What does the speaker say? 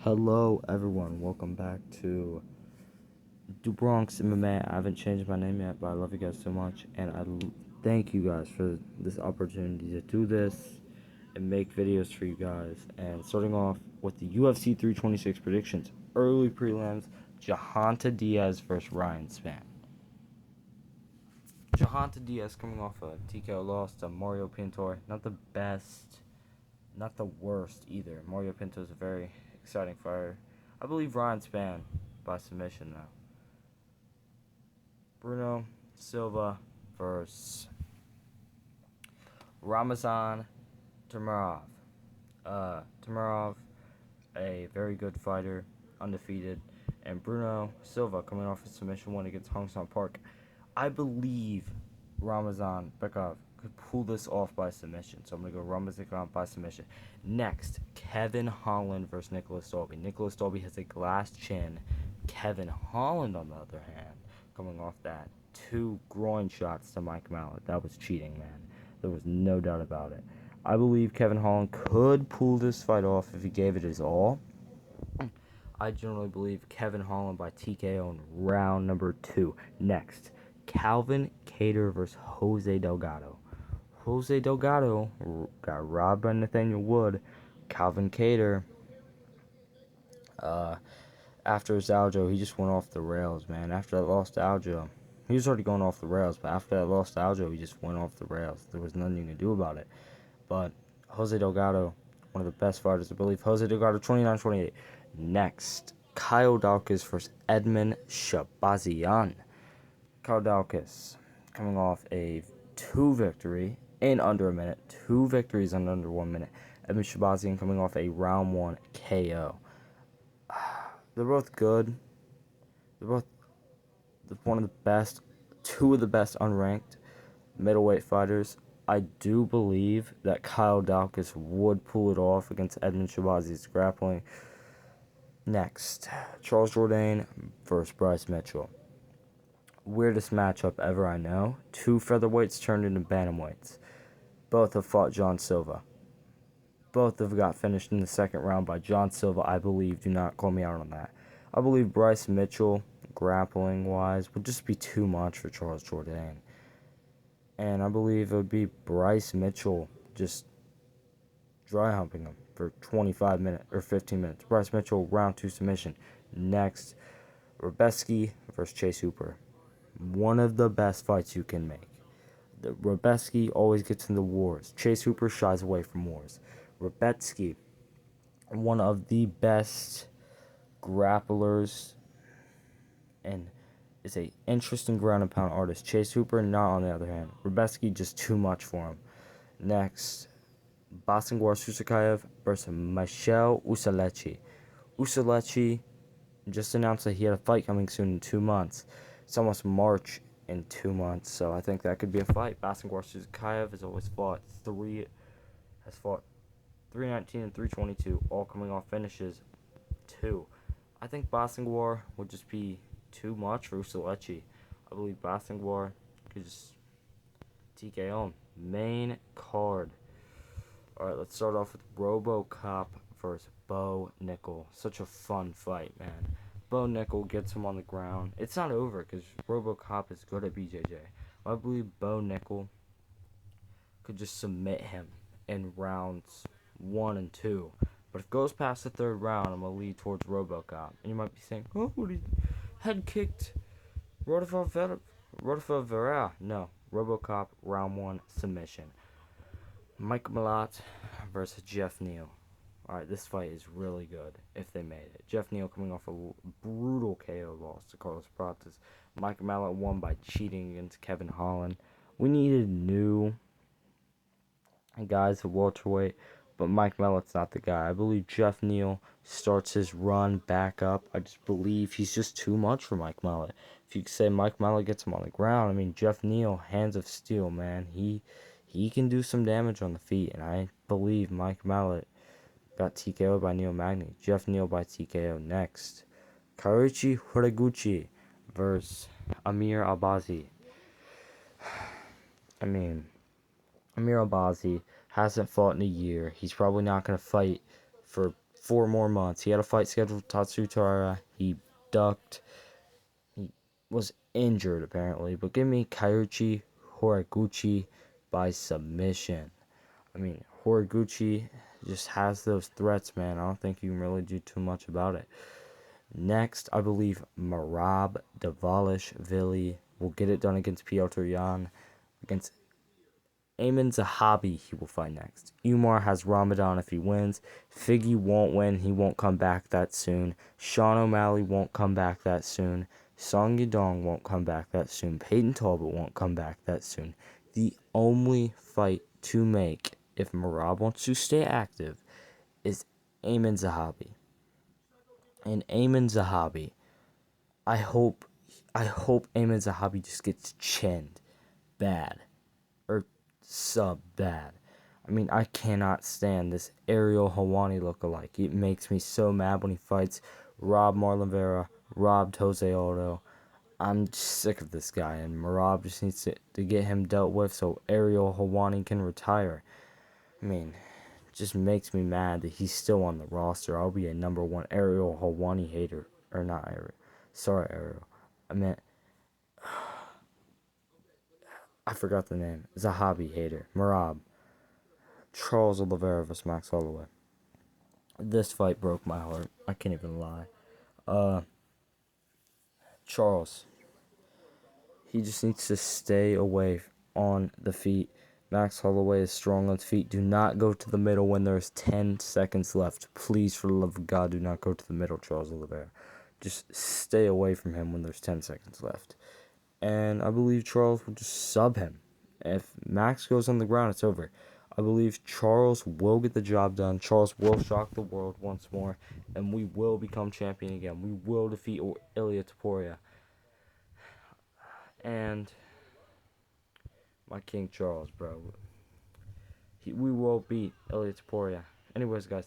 Hello, everyone. Welcome back to Bronx MMA. I haven't changed my name yet, but I love you guys so much, and thank you guys for this opportunity to do this and make videos for you guys. And starting off with the UFC 326 predictions, early prelims: Jahanta Diaz versus Ryan Spann. Jahanta Diaz coming off a TKO loss to Mario Pintor. Not the best, not the worst either. Mario Pinto is a very exciting fighter. I believe Ryan Spann by submission now. Bruno Silva versus Ramazan Tamarov. Tamarov, a very good fighter, undefeated, and Bruno Silva coming off a submission win against Hong Sang Park. I believe Ramazan Bekov could pull this off by submission, so I'm going to go Ramazan by submission. Next, Kevin Holland versus Nicholas Dalby. Nicholas Dalby has a glass chin. Kevin Holland, on the other hand, coming off that, 2 groin shots to Mike Mallet. That was cheating, man. There was no doubt about it. I believe Kevin Holland could pull this fight off if he gave it his all. I generally believe Kevin Holland by TKO in round number 2. Next, Calvin Kattar versus Jose Delgado. Jose Delgado got robbed by Nathaniel Wood. Calvin Kattar, after his Aljo, he just went off the rails, man. After that loss to Aljo, he was already going off the rails, but after that loss to Aljo, he just went off the rails. There was nothing you could do about it. But Jose Delgado, one of the best fighters, I believe. Jose Delgado, 29-28. Next, Kyle Daukaus versus Edmen Shahbazyan. Kyle Daukaus coming off a 2 victory in under a minute. 2 victories in under 1 minute. Edmen Shahbazyan coming off a round 1 KO. They're both good. They're both one of the best, 2 of the best unranked middleweight fighters. I do believe that Kyle Daukaus would pull it off against Edmen Shahbazyan's grappling. Next, Charles Jourdain versus Bryce Mitchell. Weirdest matchup ever, I know. 2 featherweights turned into bantamweights. Both have fought John Silva. Both have got finished in the second round by John Silva, I believe. Do not call me out on that. I believe Bryce Mitchell, grappling-wise, would just be too much for Charles Jourdain. And I believe it would be Bryce Mitchell just dry humping him for 25 minutes or 15 minutes. Bryce Mitchell, round 2 submission. Next, Robeski versus Chase Hooper. One of the best fights you can make. Robeski always gets into wars. Chase Hooper shies away from wars. Robeski, one of the best grapplers and is a interesting ground and pound artist. Chase Hooper, not on the other hand. Robeski, just too much for him. Next, Basingwar Susakayev versus Michel Usalechi. Usalechi just announced that he had a fight coming soon in 2 months. It's almost March in 2 months, so I think that could be a fight. Basingwar Susakayev has fought 319 and 322, all coming off finishes 2. I think Basingwar would just be too much for Usalechi. I believe Basingwar could just TKO him. Main card. Alright, let's start off with RoboCop versus Bo Nickal. Such a fun fight, man. Bo Nickal gets him on the ground. It's not over because RoboCop is good at BJJ. I believe Bo Nickal could just submit him in rounds 1 and 2. But if it goes past the 3rd round, I'm going to lead towards RoboCop. And you might be saying, oh, he head kicked Rodolfo Vera. No, RoboCop, round 1 submission. Mike Malott versus Jeff Neal. Alright, this fight is really good if they made it. Jeff Neal coming off a brutal KO loss to Carlos Prates. Mike Malott won by cheating against Kevin Holland. We needed new guys at welterweight, but Mike Mallett's not the guy. I believe Jeff Neal starts his run back up. I just believe he's just too much for Mike Malett. If you could say Mike Malett gets him on the ground, I mean, Jeff Neal, hands of steel, man. He can do some damage on the feet, and I believe Mike Malett got TKO'd by Neil Magny. Jeff Neal by TKO. Next, Kariuki Horiguchi versus Amir Albazi. I mean, Amir Albazi hasn't fought in a year. He's probably not going to fight for 4 more months. He had a fight scheduled with Tatsu Taira. He ducked. He was injured, apparently. But give me Kyoichi Horiguchi by submission. I mean, Horiguchi just has those threats, man. I don't think you can really do too much about it. Next, I believe Merab Dvalishvili will get it done against Piotr Yan. Against Ayman Zahabi, he will fight next. Umar has Ramadan if he wins. Figgy won't win. He won't come back that soon. Sean O'Malley won't come back that soon. Song Yadong won't come back that soon. Peyton Talbot won't come back that soon. The only fight to make, if Merab wants to stay active, is Ayman Zahabi. And Ayman Zahabi, I hope Ayman Zahabi just gets chinned bad. Or sub bad. I mean, I cannot stand this Ariel Helwani lookalike. It makes me so mad when he fights Rob Marlon Vera, robbed Jose Aldo. I'm just sick of this guy, and Merab just needs to get him dealt with so Ariel Helwani can retire. I mean, it just makes me mad that he's still on the roster. I'll be a number one Ariel Helwani hater. Or not Ariel. Sorry, Ariel. I meant, I forgot the name. Zahabi hater. Merab. Charles Oliveira vs. Max Holloway. This fight broke my heart. I can't even lie. Charles. He just needs to stay away on the feet. Max Holloway is strong on his feet. Do not go to the middle when there's 10 seconds left. Please, for the love of God, do not go to the middle, Charles Oliveira. Just stay away from him when there's 10 seconds left. And I believe Charles will just sub him. If Max goes on the ground, it's over. I believe Charles will get the job done. Charles will shock the world once more. And we will become champion again. We will defeat Ilia Topuria. And my King Charles, bro. We will beat Ilia Topuria. Anyways, guys.